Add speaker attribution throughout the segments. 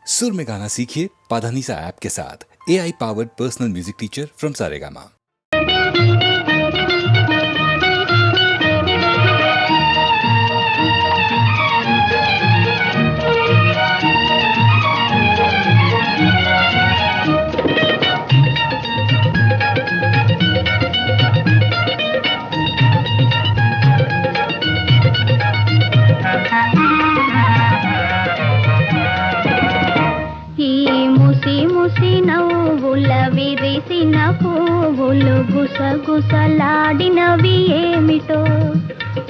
Speaker 1: सुर में गाना सीखिए पाधानीसा ऐप के साथ। AI powered personal music teacher from Saregama.
Speaker 2: విరిసిన పువ్వులు గుసగుసలాడినవి ఏమిటో,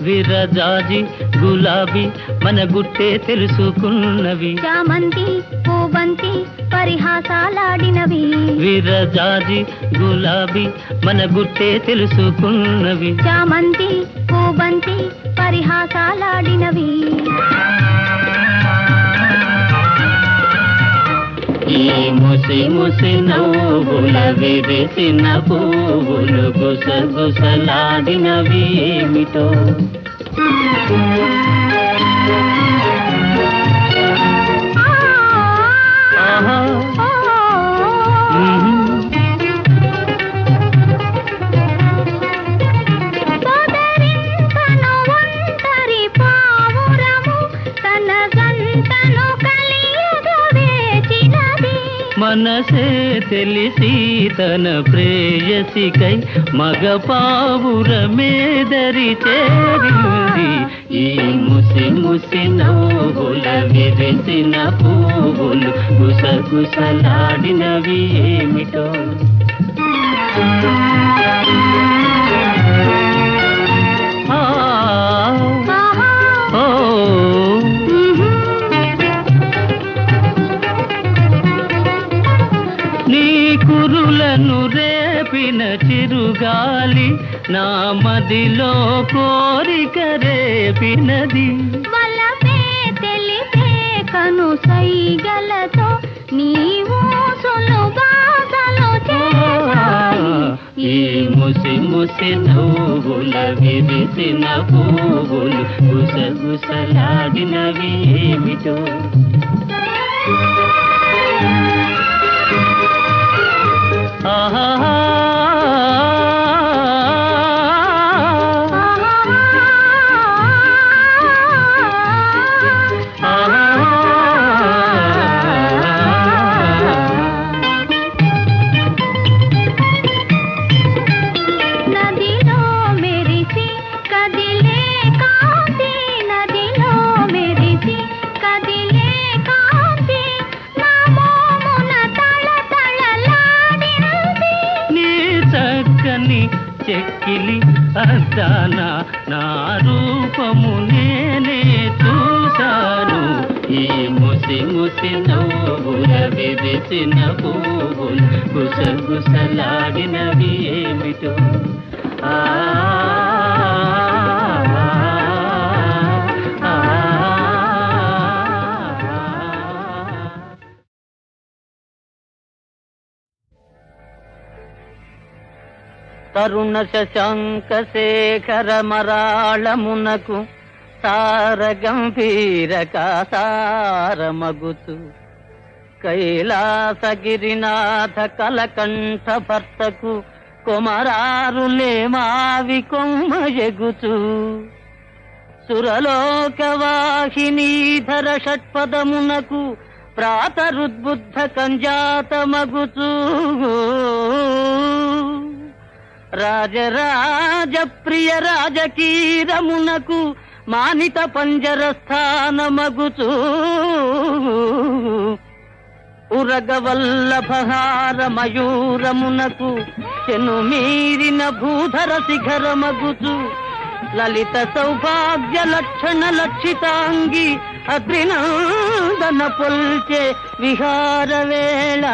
Speaker 3: విరజాజి గులాబీ మన గుట్టే తెలుసుకున్నవి,
Speaker 2: చామంతి పూబంతి పరిహాసాలాడినవి,
Speaker 3: విరజాజి గులాబీ మన గుట్టే తెలుసుకున్నవి,
Speaker 2: చామంతి పూబంతి పరిహాసాలాడినవి.
Speaker 3: ఈ ముసి ముసి నవ్వుల విరిసిన పువ్వులు గుసగుసలాడినవి ఏమిటో, మనసే తెలిసి తన ప్రేయసికై మగ పావురమేదరి చేరింది. ఈ ముసి ముసి నవ్వుల విరిసిన పువ్వులు గుసగుసలాడినవి ఏమిటో, కురులను రేపిన చిరుగాలి నా మదిలో కోరిక రేపినది,
Speaker 2: వలపే తెలిపే కను సైగలతో నీవు సులుబాధలు చేశాయి.
Speaker 3: ఈ ముసి ముసి నవ్వుల విరిసిన పువ్వులు గుసగుసలాడినవి ఏమిటో,
Speaker 2: నదిలో మెరిసి కదిలే కాంతి, నదిలో మెరిసి కదిలే కాంతి నా మోమున తళతళలాడినది.
Speaker 3: నీ చక్కని చెక్కిలి అద్దాన నా రూపము నేనే చూశాను. ఈ ముసి ముసి నవ్వుల విరిసిన పువ్వులు గుసగుసలాడినవి ఏమిటో, తరుణ శశాంక శేఖర మరాళమునకు సార గంభీర కాసారమగుతు, కైలాసగిరినాథ కలకంఠ భర్తకు కొమరారులే మావి కొమ్మ ఎగుచు, సురలోకవాహినీధర షట్పదమునకు ప్రాతరుద్బుద్ధ కంజాత మగుచు, రాజరాజ ప్రియ రాజకీరమునకు మానిత పంజర స్థానమగుచు, ఉరగవల్లభహార మయూరమునకు చెను మీరిన భూధర శిఖరమగుచు, లలిత సౌభాగ్య లక్షణ లక్షితాంగి అద్రినందన పొల్చే విహార వేళ,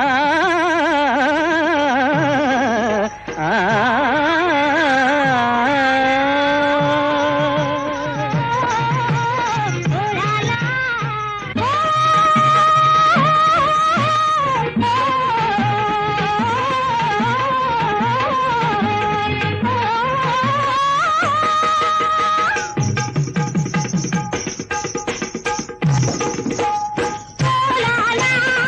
Speaker 2: la la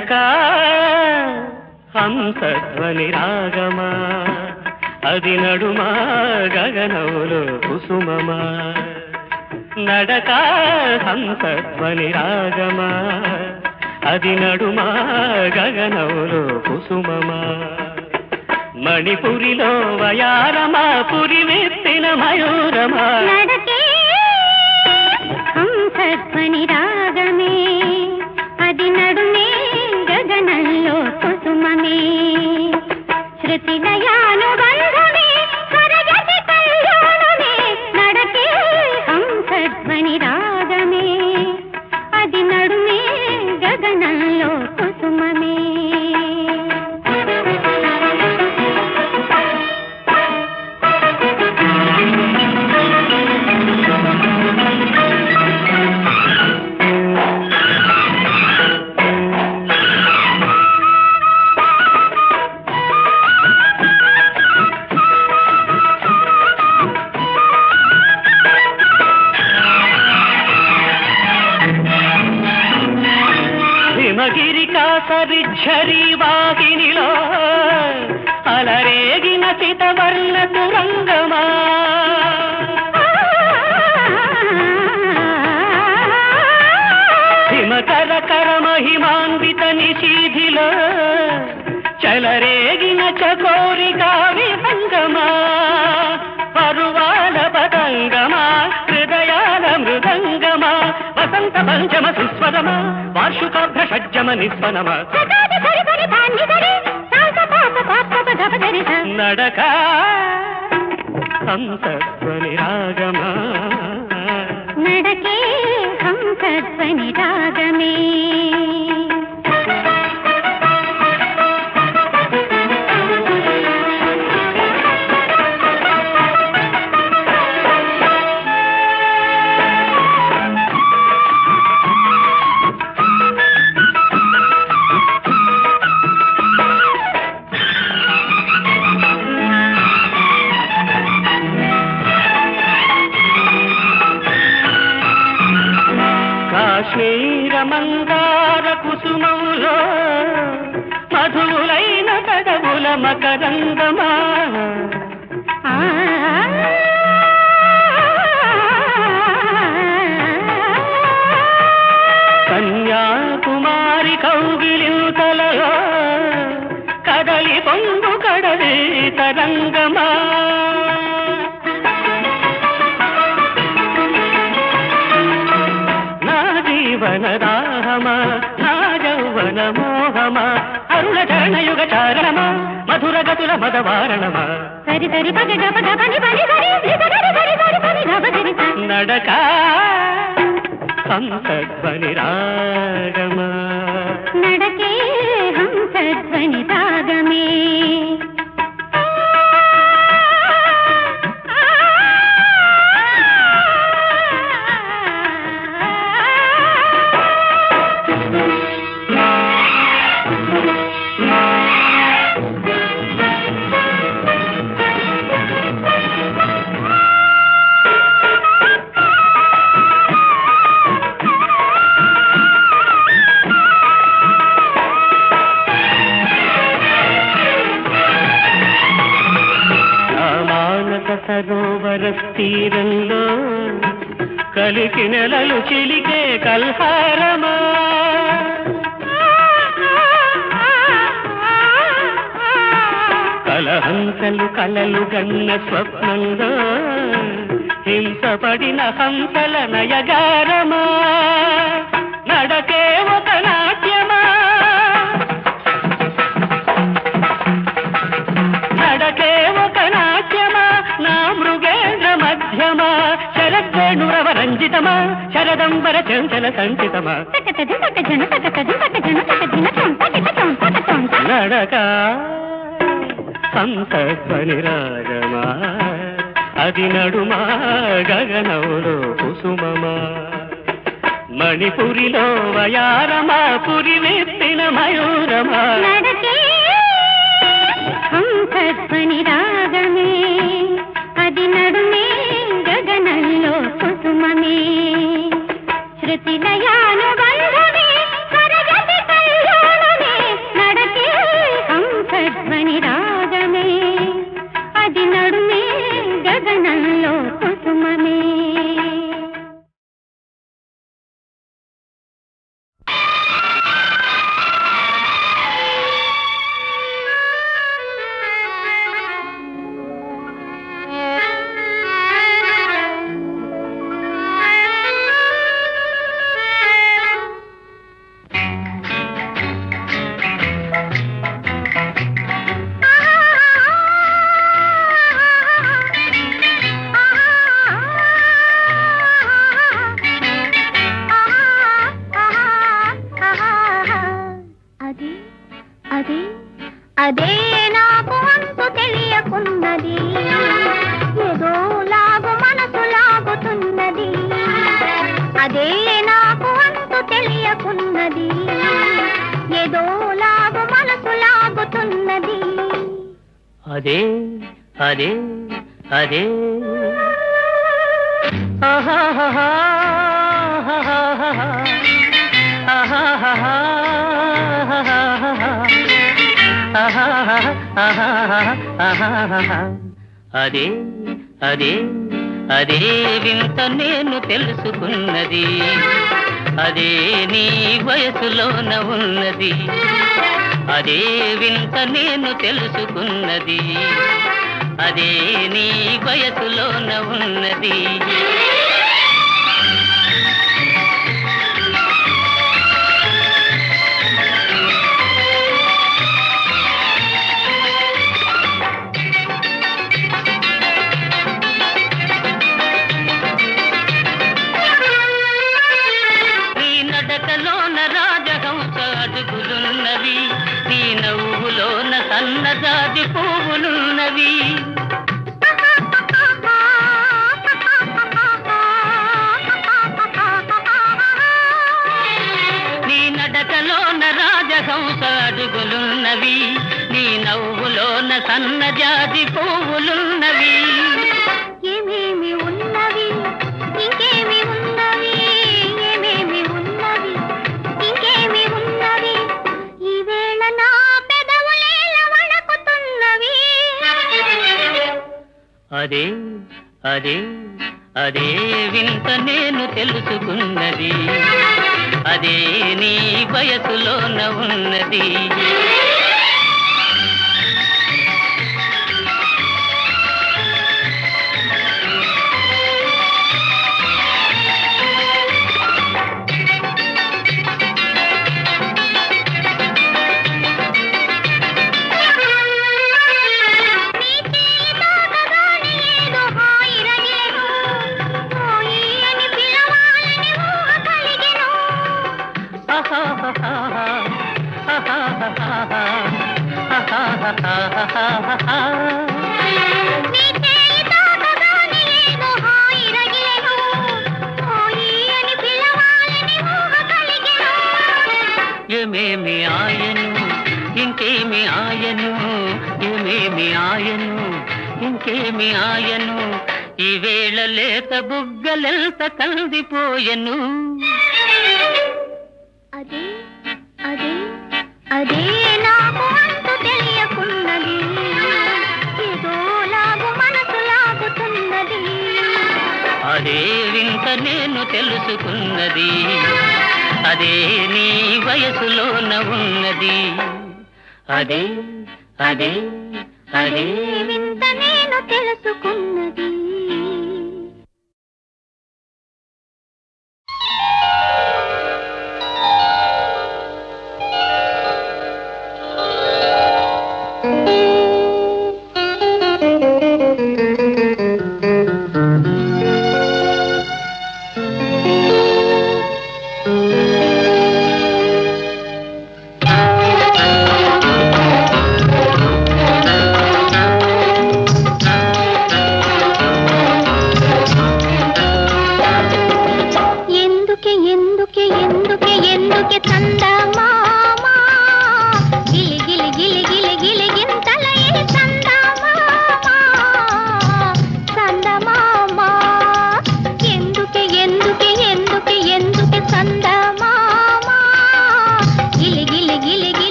Speaker 3: నడక హంసధ్వని రాగమా అది నడుమా గగనములో కుసుమమా నడక హంసధ్వని రాగమా అది నడుమా గగనములో కుసుమమా మణిపురిలో వయారమా పురి వెత్తిన మయూరమా
Speaker 2: నడకే హంసధ్వని రాగమే అది నడుమే గగనంలో కుసుమమే శృతి లయానుబంధమే స్వరగతి కళ్యాణమే నడకే హంసధ్వని రాగమే అది నడుమే గగనంలో కుసుమమే
Speaker 3: హిమగిరికాసరిఝరీ వాహినిలో అలరేగిన చితవర్ణ తురంగమా హిమకర కర మహిమాన్విత నిశీధిలో చలరేగిన చకోరికా విహంగమా పరువాల పతంగమా హృదయాల మృదంగమా వసంత పంచమ సుస్వరమా వార్షికాభ్ర షడ్జమ నిస్వనమా నడక హంసధ్వని రాగమా
Speaker 2: నడకే హంసధ్వని రాగమే
Speaker 3: కాశ్మీర మందార కుసుమములో మధువులైన కదవుల మకరంగమా కన్యాకుమారి కౌగిలింతలలో కదలి పొంగు కడలి తరంగమా జీవనదాహమా నా యౌవన మోహమా అరుణ చరణయుగ చారణమా మధుర గతుల మదవారణమా
Speaker 2: సరి సరి పగ గప గపని పని సరి సరి సరి సరి పని గపని
Speaker 3: నడక హంసధ్వని రాగమా
Speaker 2: నడకే హంసధ్వని రాగమే సరోవర తీరంలో కలికి నెలలు చిలికే కల్హారమా కలహంసలు కలలు గన్న స్వప్నంలో హింసపడిన హంసల నయగారమా నడకే ఒక నాట్యమా నడకే ఒక నాట్యమా నా మృగేంద్ర మధ్యమా శరద్వేణురవరంజితమా శరదంబర చంచల సంచితమా నడక హంసధ్వని రాగమా అది నడుమా గగనములో కుసుమమా మణిపురిలో వయారమా పురి వెత్తిన మయూరమా నడకే హంసధ్వని రాగమే అది నడుమే గగనంలో కుసుమమే శృతి లయానుబంధమే స్వరగతి కళ్యాణమే అదే నాకు అంతు తెలియకున్నది, ఏదో లాగు మనసు లాగుతున్నది. అదే నాకు అంతు తెలియకున్నది, ఏదో లాగు మనసు లాగుతున్నది.
Speaker 3: అదే అదే అదే ఆహాహా అదే అదే అదే వింత నేను తెలుసుకున్నది, అదే నీ వయసులోన ఉన్నది. అదే వింత నేను తెలుసుకున్నది, అదే నీ వయసులోన ఉన్నది. నీ నడకలోన రాజహంస అడుగులున్నవి, నీ నవ్వులోన సన్నజాజి పువ్వులున్నవి. నీ నడకలోన రాజహంస అడుగులున్నవి, నీ నవ్వులోన సన్నజాజి పువ్వులున్నవి.
Speaker 2: ఏమేమి ఉన్నవి ఇంకేమి ఉన్నవి, ఏమేమి ఉన్నవి ఇంకేమి ఉన్నవి, ఈవేళ నా పెదవులేల వణకుతున్నవి.
Speaker 3: అదే అదే అదే వింత నేను తెలుసుకున్నది, అదే నీ వయసులోన ఉన్నది. ఏమేమి ఆయను ఇంకేమి ఆయను, ఏమేమి ఆయను ఇంకేమి ఆయను, ఈవేళ లేత బుగ్గలెంత కందిపోయెను.
Speaker 2: అదే అదే అదే నాకు అంతు తెలియకున్నది, ఏదో లాగు మనసు లాగుతున్నది.
Speaker 3: అదే వింత నేను తెలుసుకున్నది, అదే నీ వయసులోన ఉన్నది. అదే అదే అదే
Speaker 2: వింత నేను తెలుసుకున్నది.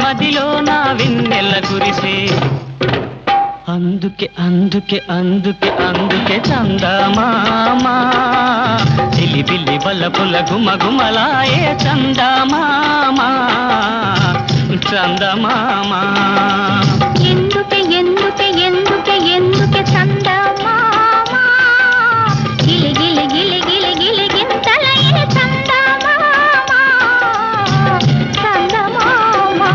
Speaker 3: మదిలో నా వెన్నెల కురిసే అందుకే అందుకే అందుకే అందుకే చందమామా చిలిబిల్లి బల్లపుల గుమగుమలాయే చందమామా చందమామా
Speaker 2: ఎందుకే ఎందుకే ఎందుకే ఎందుకే చందమామా గిలి గిలి గిలి గిలి గిలి గింతలైన చందమామా చందమామా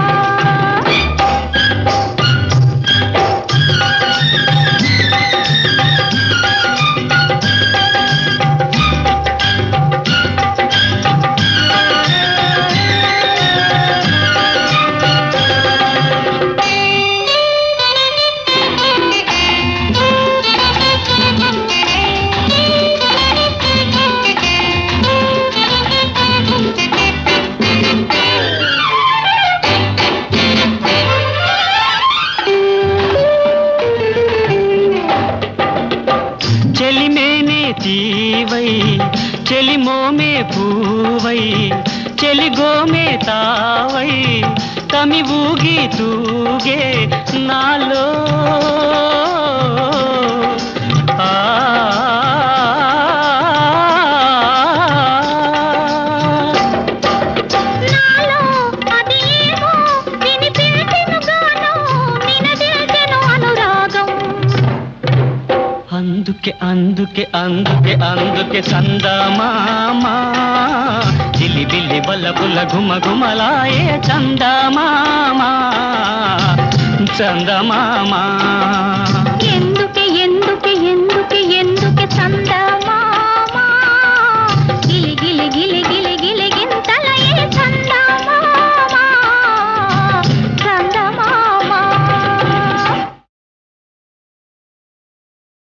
Speaker 3: చెలిమేనే తీవై చెలిమోమే పూవై చెలిగోమే తావై తమి ఊగి తూగే నాలో ఆ
Speaker 2: నాలో అదేమో వినిపించెను గానం నినదిల్చెను అనురాగం
Speaker 3: అందుకే అందుకే అందుకే అందుకే చందమామా చిలిబిల్లి బల్లపుల గుమగుమలాయే చందమామా చందమామా